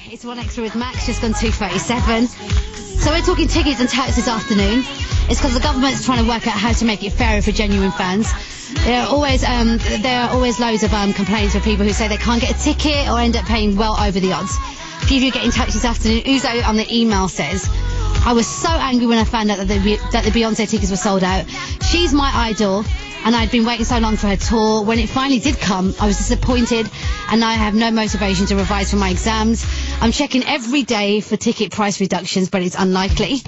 It's One Extra with Max, just gone 2:37. So we're talking tickets and touts this afternoon. It's because the government's trying to work out how to make it fairer for genuine fans. There are always loads of complaints from people who say they can't get a ticket or end up paying well over the odds. A few of you get in touch this afternoon. Uzo on the email says, I was so angry when I found out that the Beyonce tickets were sold out. She's my idol, and I'd been waiting so long for her tour. When it finally did come, I was disappointed, and now I have no motivation to revise for my exams. I'm checking every day for ticket price reductions, but it's unlikely.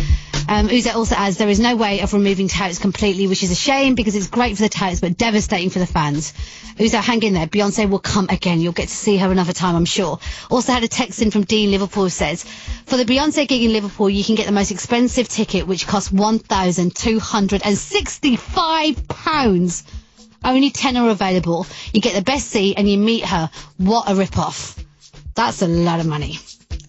Uzo also adds, there is no way of removing touts completely, which is a shame because it's great for the touts but devastating for the fans. Uzo, hang in there. Beyonce will come again. You'll get to see her another time, I'm sure. Also had a text in from Dean Liverpool who says, for the Beyonce gig in Liverpool, you can get the most expensive ticket, which costs £1,265. Only 10 are available. You get the best seat and you meet her. What a rip-off. That's a lot of money.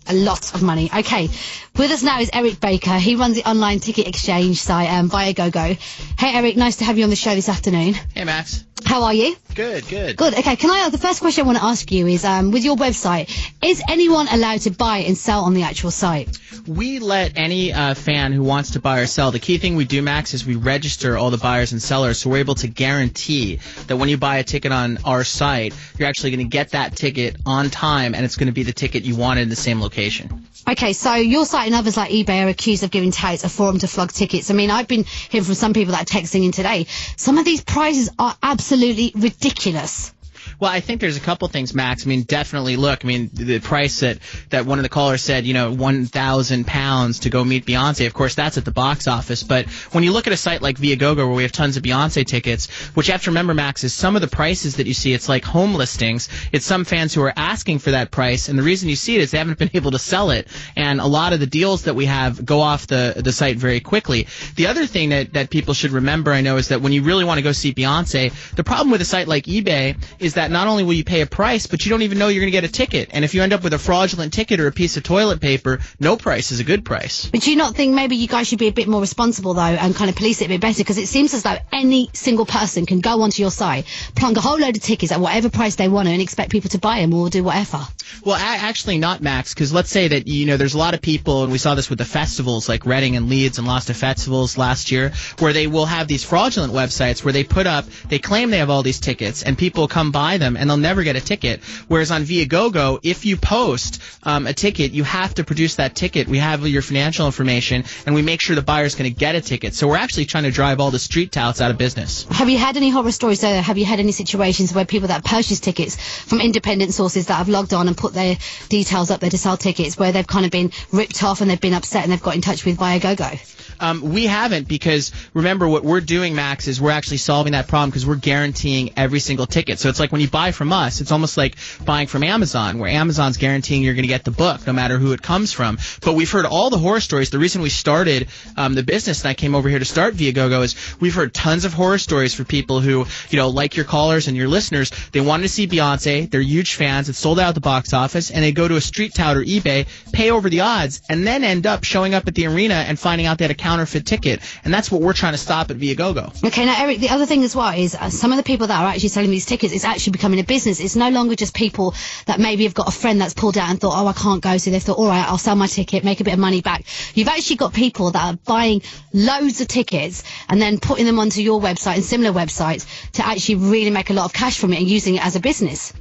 A lot of money. Okay, with us now is Eric Baker. He runs the online ticket exchange site Viagogo. Hey Eric, nice to have you on the show this afternoon. Hey Max. How are you? Good. Good. Okay, the first question I want to ask you is, with your website, is anyone allowed to buy and sell on the actual site? We let any fan who wants to buy or sell. The key thing we do, Max, is we register all the buyers and sellers, so we're able to guarantee that when you buy a ticket on our site, you're actually going to get that ticket on time, and it's going to be the ticket you wanted in the same location. Okay, so your site and others like eBay are accused of giving touts a forum to flog tickets. I mean, I've been hearing from some people that are texting in today. Some of these prices are absolutely ridiculous. Well, I think there's a couple things, Max. I mean, definitely, look, I mean, the price that one of the callers said, £1,000 to go meet Beyonce, of course, that's at the box office. But when you look at a site like Viagogo, where we have tons of Beyonce tickets, what you have to remember, Max, is some of the prices that you see, it's like home listings. It's some fans who are asking for that price, and the reason you see it is they haven't been able to sell it. And a lot of the deals that we have go off the site very quickly. The other thing that people should remember, I know, is that when you really want to go see Beyonce, the problem with a site like eBay is that not only will you pay a price, but you don't even know you're going to get a ticket. And if you end up with a fraudulent ticket or a piece of toilet paper, no price is a good price. But do you not think maybe you guys should be a bit more responsible, though, and kind of police it a bit better? Because it seems as though any single person can go onto your site, plunk a whole load of tickets at whatever price they want to and expect people to buy them or do whatever. Well, actually not, Max, because let's say that, there's a lot of people, and we saw this with the festivals like Reading and Leeds and Lost to Festivals last year, where they will have these fraudulent websites where they claim they have all these tickets, and people come buy them, and they'll never get a ticket. Whereas on Viagogo, if you post a ticket, you have to produce that ticket. We have your financial information, and we make sure the buyer's going to get a ticket. So we're actually trying to drive all the street touts out of business. Have you had any horror stories, though? Have you had any situations where people that purchase tickets from independent sources that have logged on and put their details up there to sell tickets, where they've kind of been ripped off and they've been upset and they've got in touch with Viagogo? We haven't, because remember what we're doing, Max, is we're actually solving that problem because we're guaranteeing every single ticket. So it's like when you buy from us, it's almost like buying from Amazon, where Amazon's guaranteeing you're going to get the book no matter who it comes from. But we've heard all the horror stories. The reason we started the business and I came over here to start Viagogo is we've heard tons of horror stories for people who, like your callers and your listeners, they wanted to see Beyonce, they're huge fans, it's sold out at the box office, and they go to a street tout or eBay, pay over the odds, and then end up showing up at the arena and finding out they had a counterfeit ticket. And that's what we're trying to stop at Viagogo. Okay, now Eric, the other thing as well is some of the people that are actually selling these tickets, it's actually becoming a business. It's no longer just people that maybe have got a friend that's pulled out and thought, I can't go, so they've thought, all right, I'll sell my ticket, make a bit of money back. You've actually got people that are buying loads of tickets and then putting them onto your website and similar websites to actually really make a lot of cash from it and using it as a business.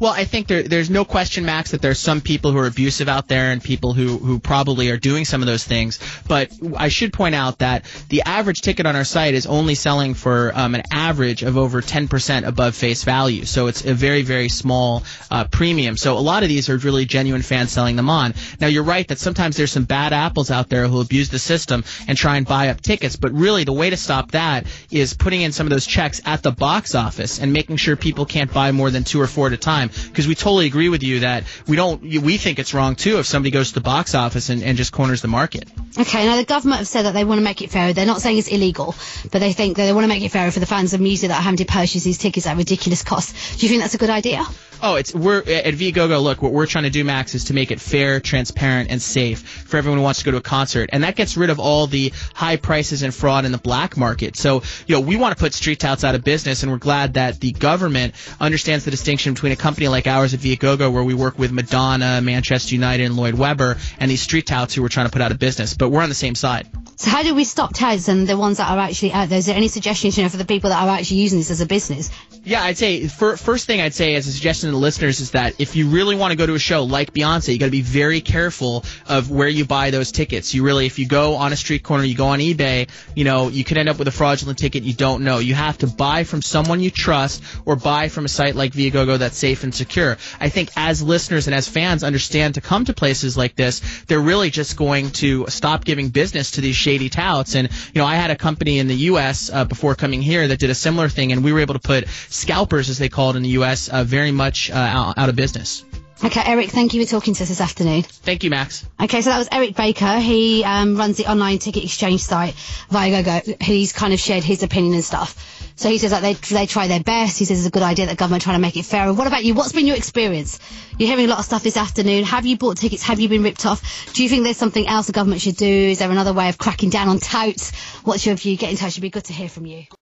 Well, I think there's no question, Max, that there's some people who are abusive out there and people who probably are doing some of those things. But I should point out that the average ticket on our site is only selling for an average of over 10% above face value. So it's a very, very small premium. So a lot of these are really genuine fans selling them on. Now, you're right that sometimes there's some bad apples out there who abuse the system and try and buy up tickets. But really, the way to stop that is putting in some of those checks at the box office and making sure people can't buy more than 2 or 4 at a time. Because we totally agree with you that we think it's wrong too if somebody goes to the box office and just corners the market. Okay, now the government have said that they want to make it fairer. They're not saying it's illegal, but they think that they want to make it fairer for the fans of music that are having to purchase these tickets at ridiculous costs. Do you think that's a good idea? Oh, we're at Viagogo. Look, what we're trying to do, Max, is to make it fair, transparent, and safe for everyone who wants to go to a concert, and that gets rid of all the high prices and fraud in the black market. So, we want to put street touts out of business, and we're glad that the government understands the distinction between a company company like ours at Viagogo, where we work with Madonna, Manchester United, and Lloyd Webber, and these street touts who were trying to put out a business. But we're on the same side. So how do we stop touts and the ones that are actually out there? Is there any suggestions, for the people that are actually using this as a business? Yeah, I'd say first thing I'd say as a suggestion to the listeners is that if you really want to go to a show like Beyonce, you got to be very careful of where you buy those tickets. If you go on a street corner, you go on eBay, you could end up with a fraudulent ticket you don't know. You have to buy from someone you trust or buy from a site like Viagogo that's safe and secure. I think as listeners and as fans understand to come to places like this, they're really just going to stop giving business to these shady touts. And, I had a company in the U.S. Before coming here that did a similar thing, and we were able to put scalpers, as they call it in the U.S., very much out of business. Okay, Eric, thank you for talking to us this afternoon. Thank you, Max. Okay, so that was Eric Baker. He runs the online ticket exchange site Viagogo. He's kind of shared his opinion and stuff. So he says that they try their best. He says it's a good idea that the government trying to make it fairer. What about you? What's been your experience? You're hearing a lot of stuff this afternoon. Have you bought tickets? Have you been ripped off? Do you think there's something else the government should do? Is there another way of cracking down on touts? What's your view? Get in touch. It'd be good to hear from you.